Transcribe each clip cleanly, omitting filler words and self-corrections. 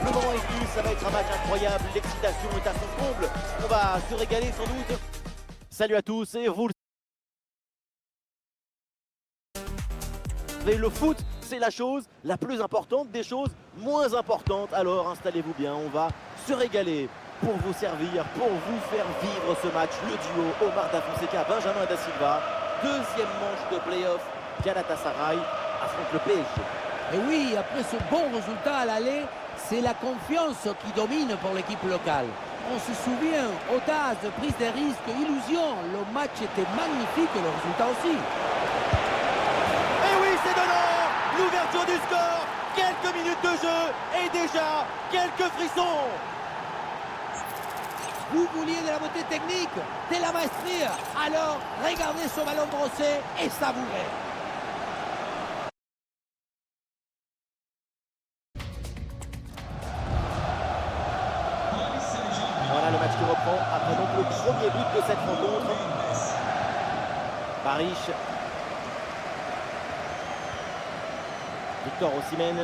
Le moment est venu, ça va être un match incroyable, l'excitation est à son comble. On va se régaler sans doute. Salut à tous et vous le foot, c'est la chose la plus importante des choses moins importantes. Alors installez-vous bien, on va se régaler pour vous servir, pour vous faire vivre ce match. Le duo Omar Da Fonseca, Benjamin Da Silva. Deuxième manche de play-off, Galatasaray affronte le PSG. Et oui, après ce bon résultat à l'aller, c'est la confiance qui domine pour l'équipe locale. On se souvient, audace, prise de risques, illusion. Le match était magnifique et le résultat aussi. Et oui, c'est donnant. L'ouverture du score, quelques minutes de jeu et déjà quelques frissons. Vous vouliez de la beauté technique, de la maestria, alors regardez ce ballon brossé et savourez. Voilà le match qui reprend après donc le premier but de cette rencontre. Paris. Victor Osimhen.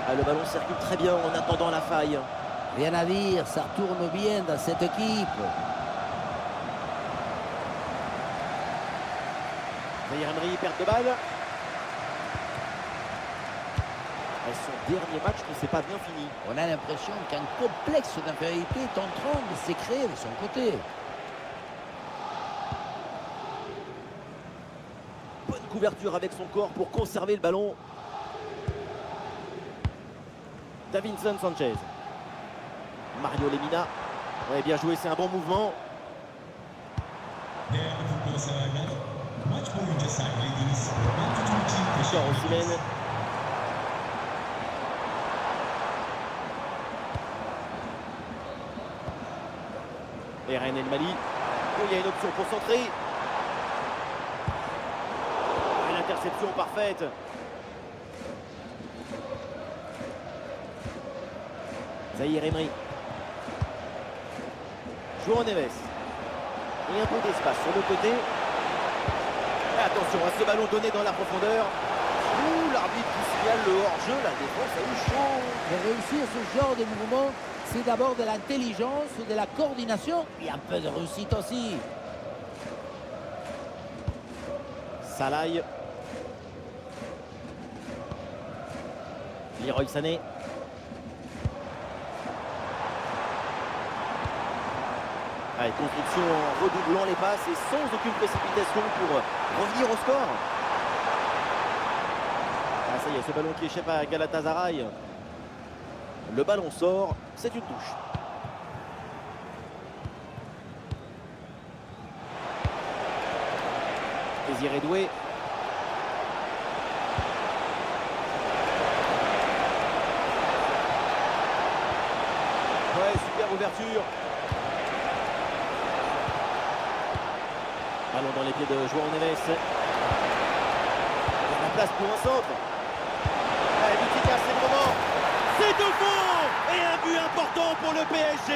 Ah, le ballon circule très bien en attendant la faille. Rien à dire, ça tourne bien dans cette équipe. Zaïre Emery, perte de balle. Et son dernier match ne s'est pas bien fini. On a l'impression qu'un complexe d'infériorité est en train de se créer de son côté. Bonne couverture avec son corps pour conserver le ballon. Davinson Sanchez. Mario Lemina. Ouais, bien joué, c'est un bon mouvement. Victor Osimhen. Eren El Mali. Oh, il y a une option pour centrer. Une interception parfaite. Zaïre Emery. João Neves. Et un peu d'espace sur le côté. Et attention à ce ballon donné dans la profondeur. Ouh, l'arbitre qui signale le hors-jeu. La défense a eu chaud. Et réussir ce genre de mouvement, c'est d'abord de l'intelligence, de la coordination et un peu de réussite aussi. Salaï. Leroy Sané. Allez, construction en redoublant les passes et sans aucune précipitation pour revenir au score. Ah, ça y est, ce ballon qui échappe à Galatasaray. Le ballon sort, c'est une touche. Désiré Doué. Ouais, super ouverture. Ballon dans les pieds de João Neves. Il y a la place pour un centre. Allez, Vitinha, c'est le moment. C'est au fond. Et un but important pour le PSG.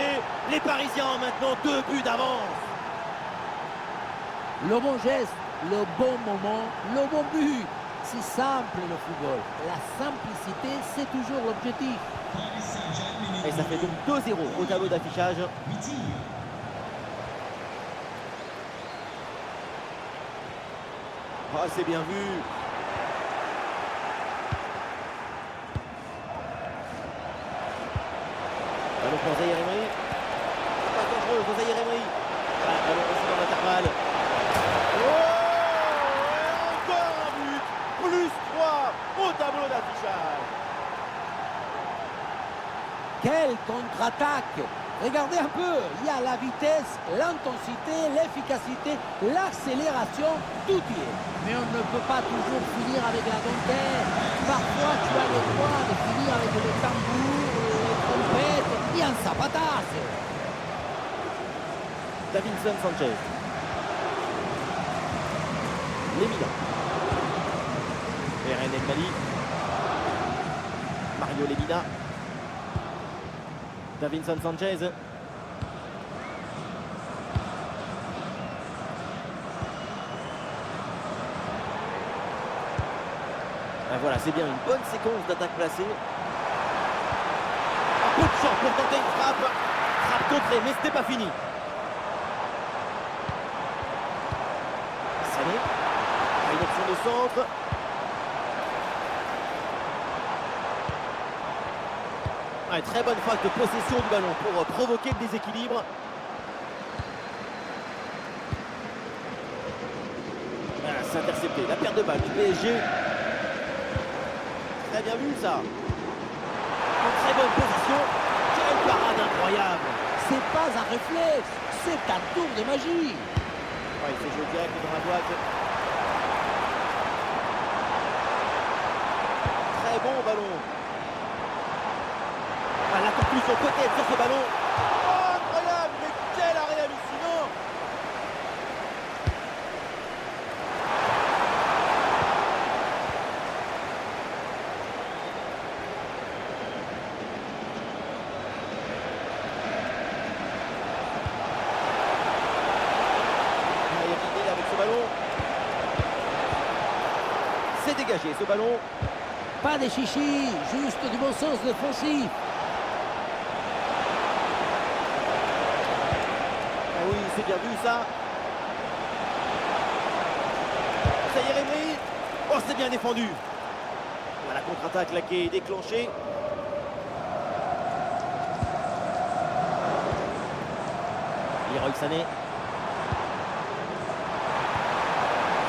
Les Parisiens ont maintenant 2 buts d'avance. Le bon geste, le bon moment, le bon but. C'est simple le football. La simplicité, c'est toujours l'objectif. Et ça fait donc 2-0 au tableau d'affichage. Ah, c'est bien vu. Ballon pour Zaïre Emery. Pas dangereux pour Zaïre Emery. Ah, ballon aussi dans l'intervalle. Oh, encore un but. Plus 3 au tableau d'affichage. Quelle contre-attaque! Regardez un peu, il y a la vitesse, l'intensité, l'efficacité, l'accélération, tout y est. Mais on ne peut pas toujours finir avec la dentelle. Parfois, tu as le droit de finir avec le tambour, les trompettes et un zapatasse. Davinson Sanchez. Lemina. Eren El Mali. Mario Lemina. Davinson Sanchez. Ah, voilà, c'est bien une bonne séquence d'attaque placée. Un coup de champ pour tenter une frappe. Frappe contrée, mais c'était pas fini. Sané. Une option de centre. Ouais, très bonne phase de possession du ballon pour provoquer le déséquilibre. Voilà, c'est intercepté. La perte de balle du PSG. Très bien vu ça. Une très bonne position. Quelle parade incroyable. C'est pas un réflexe, c'est un tour de magie. Ouais, il fait jouer direct dans la boîte. Très bon ballon. Ah, la conclusion peut-être sur ce ballon. Oh, incroyable, mais quel arrêt hallucinant. Il y a l'idée avec ce ballon. C'est dégagé ce ballon. Pas des chichis, juste du bon sens défensif. Ah oui, c'est bien vu ça. Ça y est, Rémy. Oh, c'est bien défendu. Voilà, la contre-attaque là qui est déclenchée. Leroy Sané.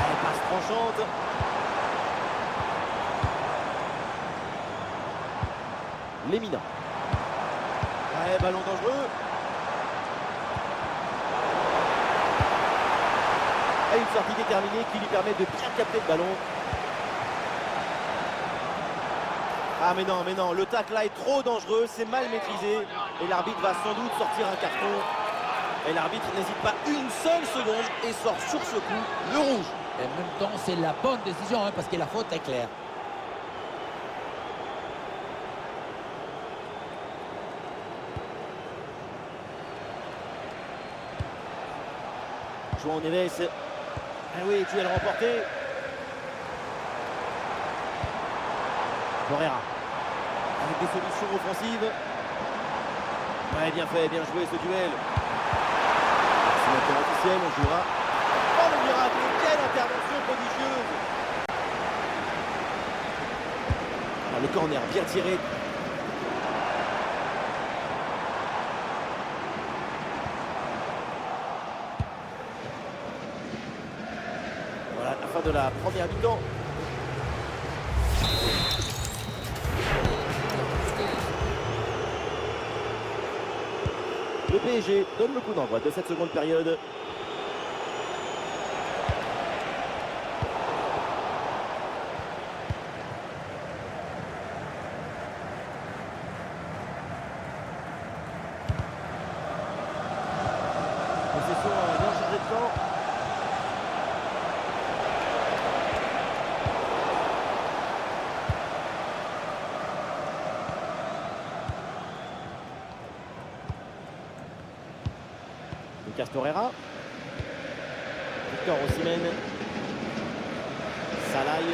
Elle passe tranchante. Lemina. Ouais, ballon dangereux. Et une sortie déterminée qui lui permet de bien capter le ballon. Ah mais non, le tacle là est trop dangereux, c'est mal maîtrisé. Et l'arbitre va sans doute sortir un carton. Et l'arbitre n'hésite pas une seule seconde et sort sur ce coup le rouge. Et en même temps, c'est la bonne décision hein, parce que la faute est claire. João Neves. Ah oui, duel remporté. Torreira. Avec des solutions offensives. Ouais, bien fait, bien joué ce duel. C'est maintenant officiel, on jouera. Oh le miracle, quelle intervention prodigieuse. Ah, le corner bien tiré. Voilà la fin de la première mi-temps. Le PSG donne le coup d'envoi de cette seconde période. Possession bien chargée de temps. Lucas Torreira. Victor Osimhen. Salaï.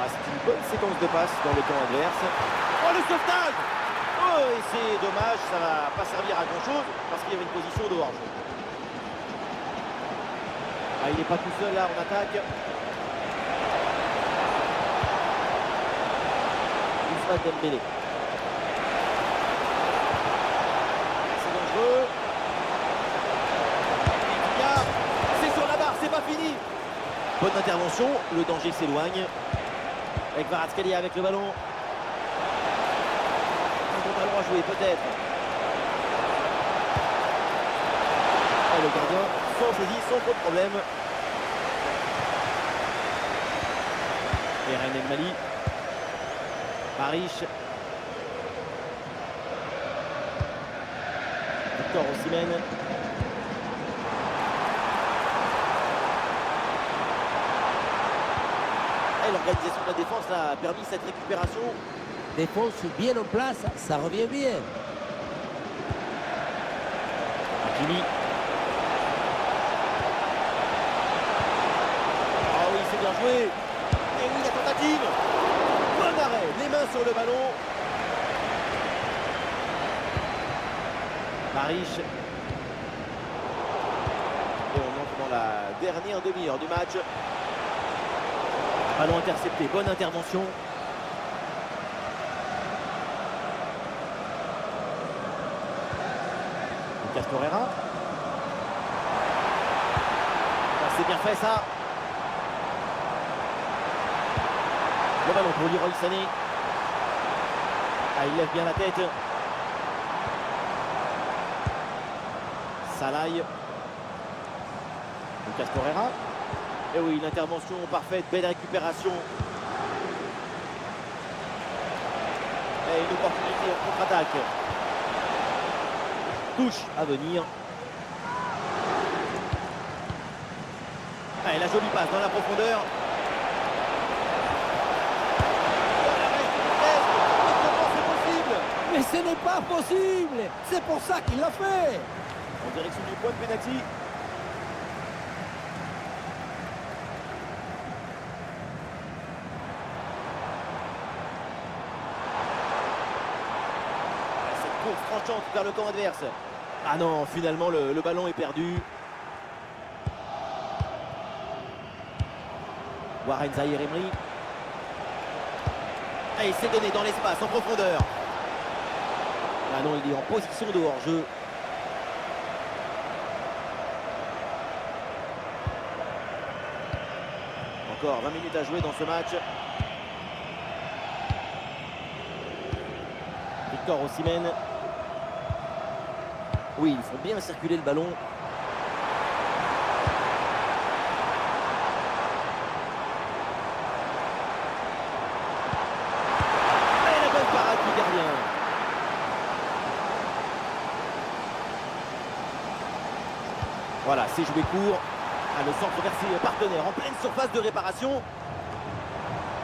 Ah, c'est une bonne séquence de passes dans le camp adverse. Oh le sauvetage. Oh et c'est dommage, ça va pas servir à grand chose parce qu'il y avait une position de hors-jeu. Ah, il n'est pas tout seul là en attaque. Ousmane Dembélé. C'est dangereux. C'est sur la barre, c'est pas fini. Bonne intervention, le danger s'éloigne. Avec Kvaratskhelia avec le ballon. Un bon ballon à jouer peut-être. Oh, le gardien sans saisie, sans trop de problème. Eren El Mali. Maric. Victor Osimhen. Et l'organisation de la défense a permis cette récupération. Défense bien en place, ça revient bien. Hakimi. Ah oui, joué. Et oui, la tentative. Bon arrêt, les mains sur le ballon. Marish. Et on entre dans la dernière demi-heure du match. Ballon intercepté, bonne intervention. Lucas Torreira. C'est bien fait ça. Le ballon pour Leroy Sané. Ah, il lève bien la tête. Salaï. Lucas Torreira. Et oui, l'intervention parfaite, belle récupération. Et une opportunité en contre-attaque. Touche à venir. Allez, la jolie passe dans la profondeur. Mais ce n'est pas possible. C'est pour ça qu'il l'a fait. En direction du point de pénalty. Cette course tranchante vers le camp adverse. Ah non, finalement le ballon est perdu. Warren Zaïre-Emery. Et il s'est donné dans l'espace en profondeur. Ah non, il est en position de hors-jeu. Encore 20 minutes à jouer dans ce match. Victor Osimhen. Oui, ils font bien circuler le ballon. Et la bonne parade du gardien. Voilà, c'est joué court. Ah, le centre vers ses partenaires en pleine surface de réparation.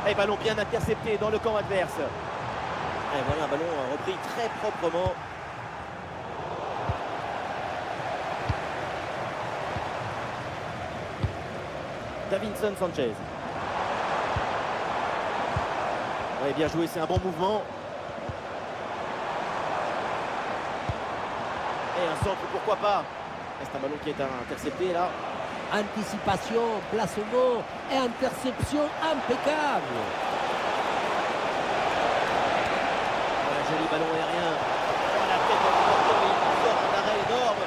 Et ballon bien intercepté dans le camp adverse. Et voilà un ballon repris très proprement. Davinson Sanchez. Ouais, bien joué, c'est un bon mouvement. Et un centre, pourquoi pas. C'est un ballon qui est intercepté là. Anticipation, placement et interception impeccable. Voilà, joli ballon aérien. Oh, la tête dans le porteur, il sort un arrêt énorme.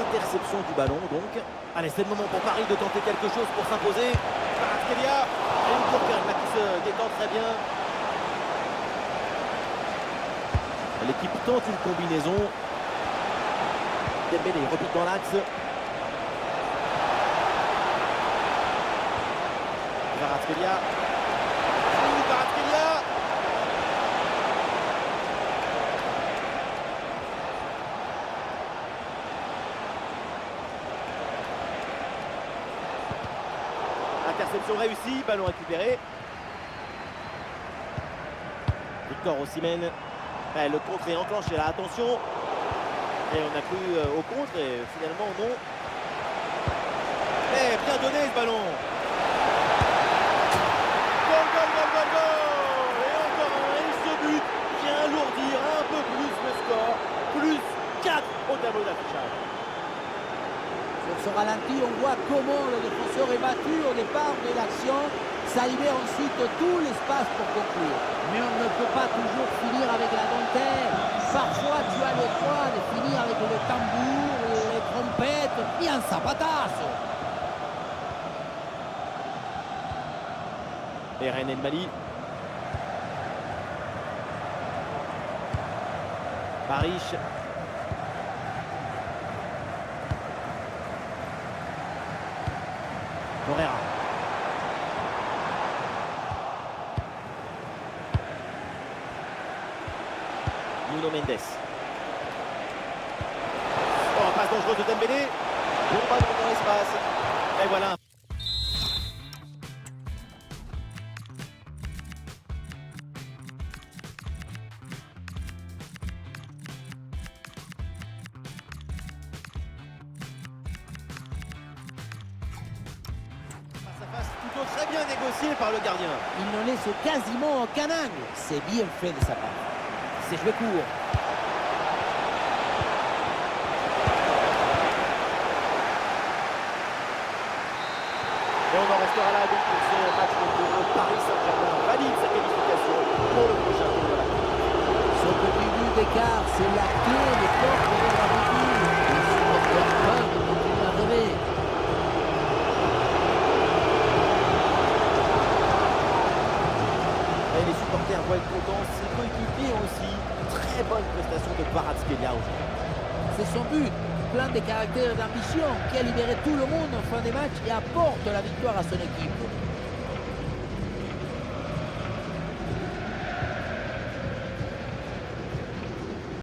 Interception du ballon donc. Allez, c'est le moment pour Paris de tenter quelque chose pour s'imposer. Kvaratskhelia. Et une Kourkar qui se détend très bien. L'équipe tente une combinaison. Dembélé repique dans l'axe. Kvaratskhelia. Kvaratskhelia. Interception réussie, ballon récupéré. Victor Osimhen. Le contre est enclenché là, attention. Et on a cru au contre et finalement non. Et bien donné ce ballon. Goal, goal, goal, goal, goal. Et encore un, et ce but vient alourdir un peu plus le score. Plus 4 au tableau d'affichage. Sur ce ralenti, on voit comment le défenseur est battu au départ de l'action. Ça libère ensuite tout l'espace pour conclure. Mais on ne peut pas toujours finir avec la dentelle. Parfois, tu as le droit de finir avec le tambour, les trompettes et un zapatazo. Et Eren El Mali. Marish. Torreira. Nuno Mendes. Oh, passe dangereuse de Dembélé. Bon ballon dans l'espace. Et voilà. très bien négocié par le gardien. Il ne laisse quasiment aucun angle. C'est bien fait de sa part. C'est joué court. Et on en restera là donc pour ce match contre le Paris Saint-Germain. Valide sa qualification pour le prochain tour de la Coupe. Ce petit but d'écart, c'est la clé de porte de la victoire. Les supporters peuvent continuer à rêver. Et les supporters vont être contents, ses coéquipiers aussi. Très bonne prestation de Kvaratskhelia aujourd'hui. C'est son but, plein de caractère et d'ambition, qui a libéré tout le monde en fin de match et apporte la victoire à son équipe.